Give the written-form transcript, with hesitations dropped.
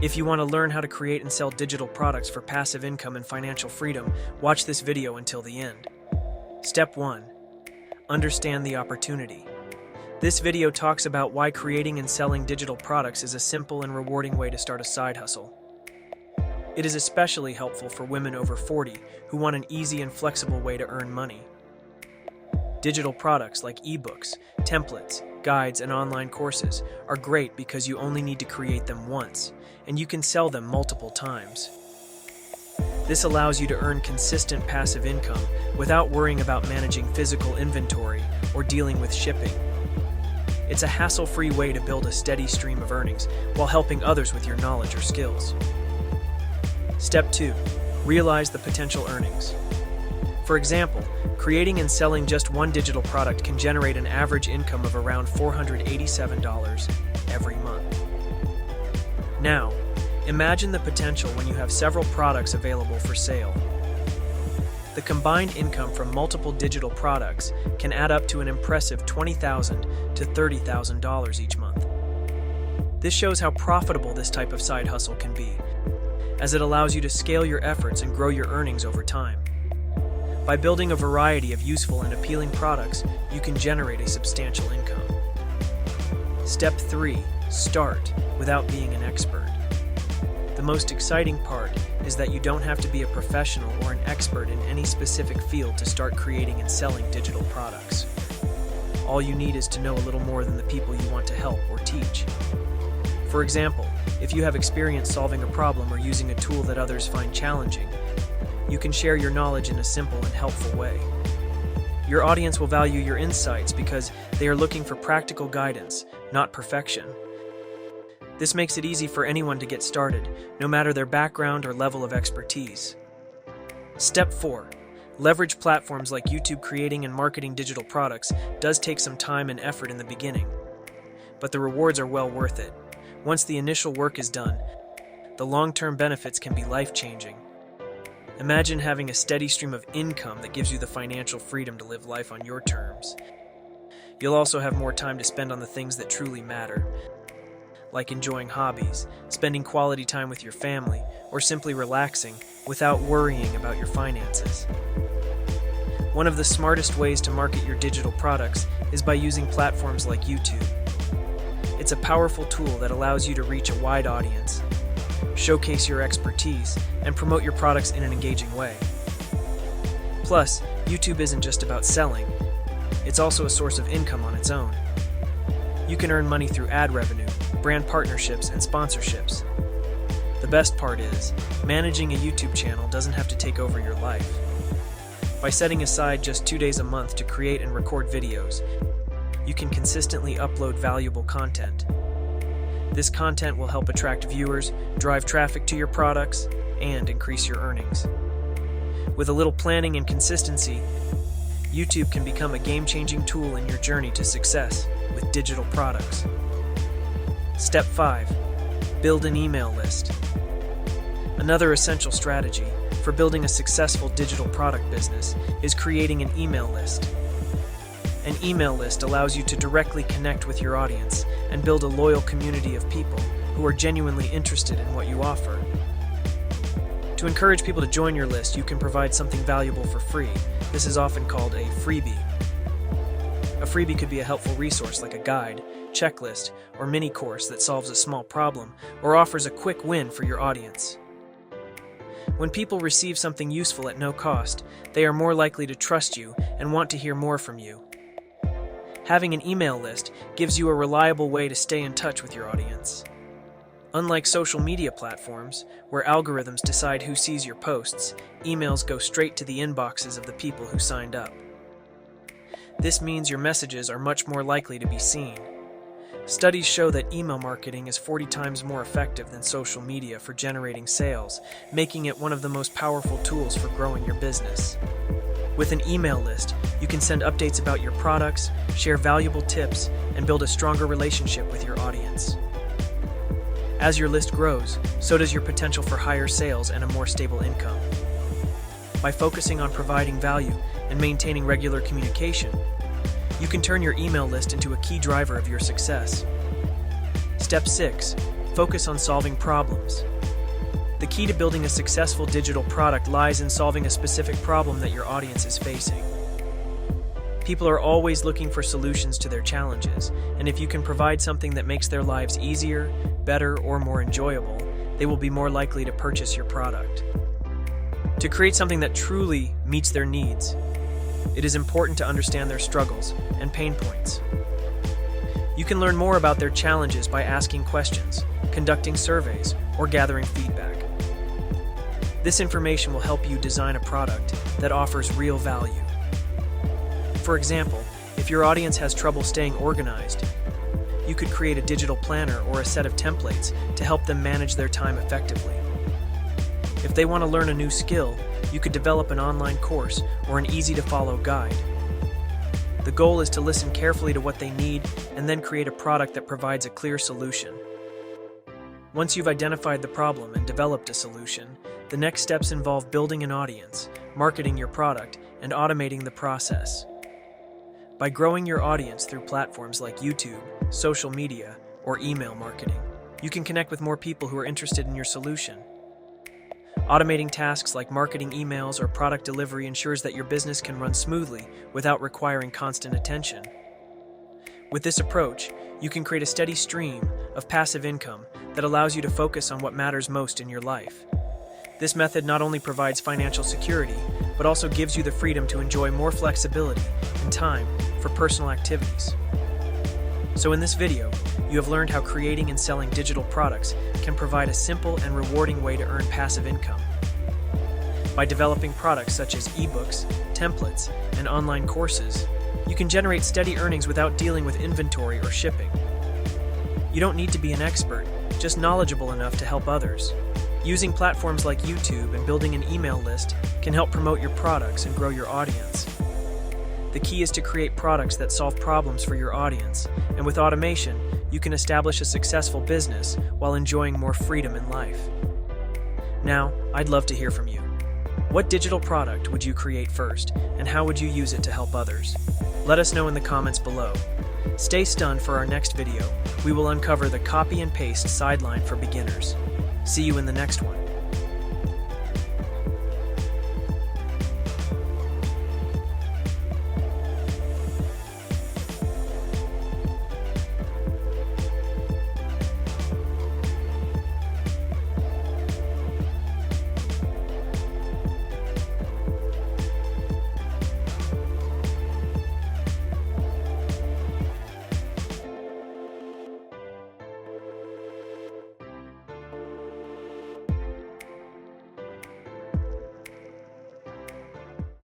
If you want to learn how to create and sell digital products for passive income and financial freedom, watch this video until the end. Step 1. Understand the opportunity. This video talks about why creating and selling digital products is a simple and rewarding way to start a side hustle. It is especially helpful for women over 40 who want an easy and flexible way to earn money. Digital products like ebooks, templates, guides, and online courses are great because you only need to create them once, and you can sell them multiple times. This allows you to earn consistent passive income without worrying about managing physical inventory or dealing with shipping. It's a hassle-free way to build a steady stream of earnings while helping others with your knowledge or skills. Step 2. Realize the potential earnings. For example, creating and selling just one digital product can generate an average income of around $487 every month. Now, imagine the potential when you have several products available for sale. The combined income from multiple digital products can add up to an impressive $20,000 to $30,000 each month. This shows how profitable this type of side hustle can be, as it allows you to scale your efforts and grow your earnings over time. By building a variety of useful and appealing products, you can generate a substantial income. Step 3. Start without being an expert. The most exciting part is that you don't have to be a professional or an expert in any specific field to start creating and selling digital products. All you need is to know a little more than the people you want to help or teach. For example, if you have experience solving a problem or using a tool that others find challenging, you can share your knowledge in a simple and helpful way. Your audience will value your insights because they are looking for practical guidance, not perfection. This makes it easy for anyone to get started, no matter their background or level of expertise. Step 4. Leverage platforms like YouTube. Creating and marketing digital products does take some time and effort in the beginning, but the rewards are well worth it. Once the initial work is done, the long-term benefits can be life-changing. Imagine having a steady stream of income that gives you the financial freedom to live life on your terms. You'll also have more time to spend on the things that truly matter, like enjoying hobbies, spending quality time with your family, or simply relaxing without worrying about your finances. One of the smartest ways to market your digital products is by using platforms like YouTube. It's a powerful tool that allows you to reach a wide audience, showcase your expertise, and promote your products in an engaging way. Plus, YouTube isn't just about selling, it's also a source of income on its own. You can earn money through ad revenue, brand partnerships, and sponsorships. The best part is, managing a YouTube channel doesn't have to take over your life. By setting aside just 2 days a month to create and record videos, you can consistently upload valuable content. This content will help attract viewers, drive traffic to your products, and increase your earnings. With a little planning and consistency, YouTube can become a game-changing tool in your journey to success with digital products. Step 5. Build an email list. Another essential strategy for building a successful digital product business is creating an email list. An email list allows you to directly connect with your audience and build a loyal community of people who are genuinely interested in what you offer. To encourage people to join your list, you can provide something valuable for free. This is often called a freebie. A freebie could be a helpful resource like a guide, checklist, or mini course that solves a small problem or offers a quick win for your audience. When people receive something useful at no cost, they are more likely to trust you and want to hear more from you. Having an email list gives you a reliable way to stay in touch with your audience. Unlike social media platforms, where algorithms decide who sees your posts, emails go straight to the inboxes of the people who signed up. This means your messages are much more likely to be seen. Studies show that email marketing is 40 times more effective than social media for generating sales, making it one of the most powerful tools for growing your business. With an email list, you can send updates about your products, share valuable tips, and build a stronger relationship with your audience. As your list grows, so does your potential for higher sales and a more stable income. By focusing on providing value and maintaining regular communication, you can turn your email list into a key driver of your success. Step 6. Focus on solving problems. The key to building a successful digital product lies in solving a specific problem that your audience is facing. People are always looking for solutions to their challenges, and if you can provide something that makes their lives easier, better, or more enjoyable, they will be more likely to purchase your product. To create something that truly meets their needs, it is important to understand their struggles and pain points. You can learn more about their challenges by asking questions, conducting surveys, or gathering feedback. This information will help you design a product that offers real value. For example, if your audience has trouble staying organized, you could create a digital planner or a set of templates to help them manage their time effectively. If they want to learn a new skill, you could develop an online course or an easy-to-follow guide. The goal is to listen carefully to what they need and then create a product that provides a clear solution. Once you've identified the problem and developed a solution, the next steps involve building an audience, marketing your product, and automating the process. By growing your audience through platforms like YouTube, social media, or email marketing, you can connect with more people who are interested in your solution. Automating tasks like marketing emails or product delivery ensures that your business can run smoothly without requiring constant attention. With this approach, you can create a steady stream of passive income that allows you to focus on what matters most in your life. This method not only provides financial security, but also gives you the freedom to enjoy more flexibility and time for personal activities. So in this video, you have learned how creating and selling digital products can provide a simple and rewarding way to earn passive income. By developing products such as ebooks, templates, and online courses, you can generate steady earnings without dealing with inventory or shipping. You don't need to be an expert, just knowledgeable enough to help others. Using platforms like YouTube and building an email list can help promote your products and grow your audience. The key is to create products that solve problems for your audience, and with automation, you can establish a successful business while enjoying more freedom in life. Now, I'd love to hear from you. What digital product would you create first, and how would you use it to help others? Let us know in the comments below. Stay stunned for our next video. We will uncover the copy and paste sideline for beginners. See you in the next one.